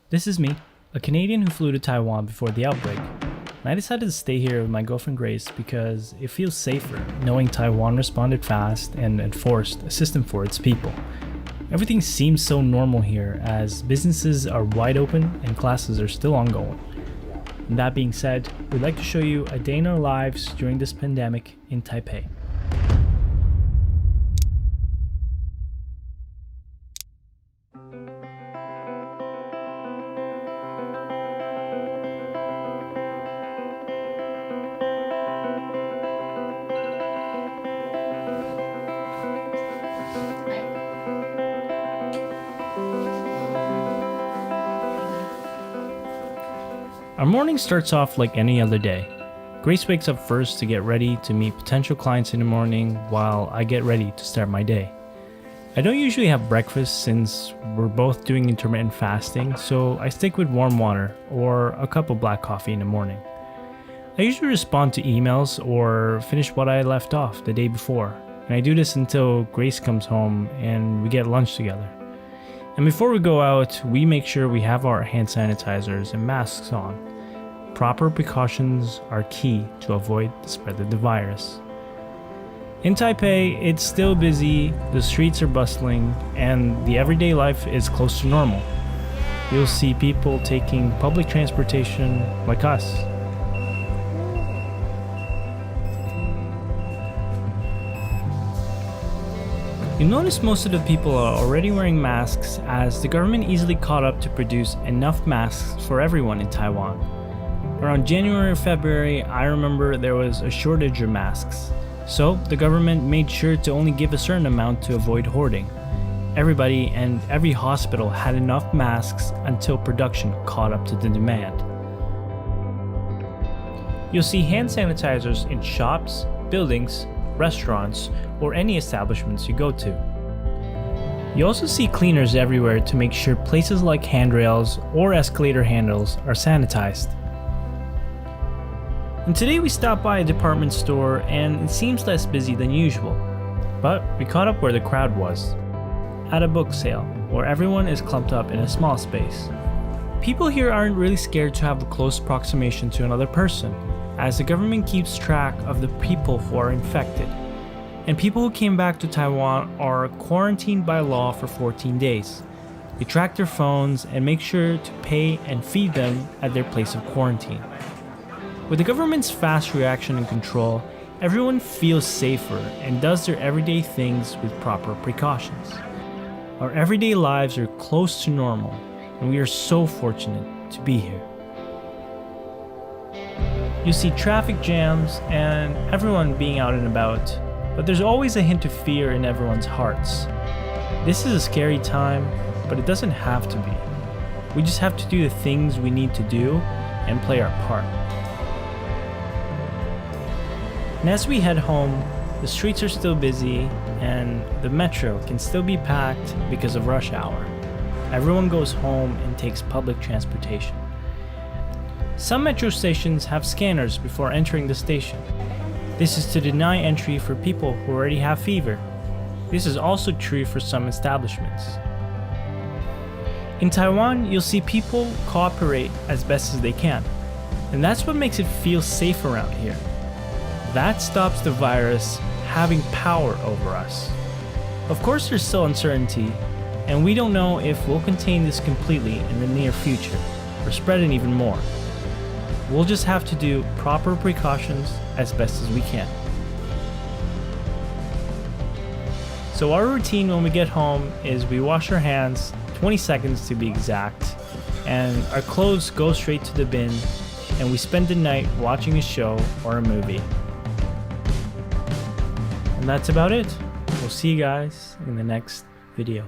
This is me, a Canadian who flew to Taiwan before the outbreak. And I decided to stay here with my girlfriend Grace because it feels safer knowing Taiwan responded fast and enforced a system for its people. Everything seems so normal here as businesses are wide open and classes are still ongoing. And that being said, we'd like to show you a day in our lives during this pandemic in Taipei. Our morning starts off like any other day. Grace wakes up first to get ready to meet potential clients in the morning while I get ready to start my day. I don't usually have breakfast since we're both doing intermittent fasting, so I stick with warm water or a cup of black coffee in the morning. I usually respond to emails or finish what I left off the day before, and I do this until Grace comes home and we get lunch together. And before we go out, we make sure we have our hand sanitizers and masks on. Proper precautions are key to avoid the spread of the virus. In Taipei, it's still busy, the streets are bustling, and the everyday life is close to normal. You'll see people taking public transportation like us. You'll notice most of the people are already wearing masks as the government easily caught up to produce enough masks for everyone in Taiwan. Around January or February, I remember there was a shortage of masks. So the government made sure to only give a certain amount to avoid hoarding. Everybody and every hospital had enough masks until production caught up to the demand. You'll see hand sanitizers in shops, buildings, restaurants, or any establishments you go to. You also see cleaners everywhere to make sure places like handrails or escalator handles are sanitized. And today we stopped by a department store and it seems less busy than usual. But we caught up where the crowd was. At a book sale, where everyone is clumped up in a small space. People here aren't really scared to have a close approximation to another person, as the government keeps track of the people who are infected. And people who came back to Taiwan are quarantined by law for 14 days. They track their phones and make sure to pay and feed them at their place of quarantine. With the government's fast reaction and control, everyone feels safer and does their everyday things with proper precautions. Our everyday lives are close to normal, and we are so fortunate to be here. You see traffic jams and everyone being out and about, but there's always a hint of fear in everyone's hearts. This is a scary time, but it doesn't have to be. We just have to do the things we need to do and play our part. And as we head home, the streets are still busy and the metro can still be packed because of rush hour. Everyone goes home and takes public transportation. Some metro stations have scanners before entering the station. This is to deny entry for people who already have fever. This is also true for some establishments. In Taiwan, you'll see people cooperate as best as they can. And that's what makes it feel safe around here. That stops the virus having power over us. Of course, there's still uncertainty, and we don't know if we'll contain this completely in the near future, or spread it even more. We'll just have to do proper precautions as best as we can. So our routine when we get home is we wash our hands, 20 seconds to be exact, and our clothes go straight to the bin, and we spend the night watching a show or a movie. And that's about it. We'll see you guys in the next video.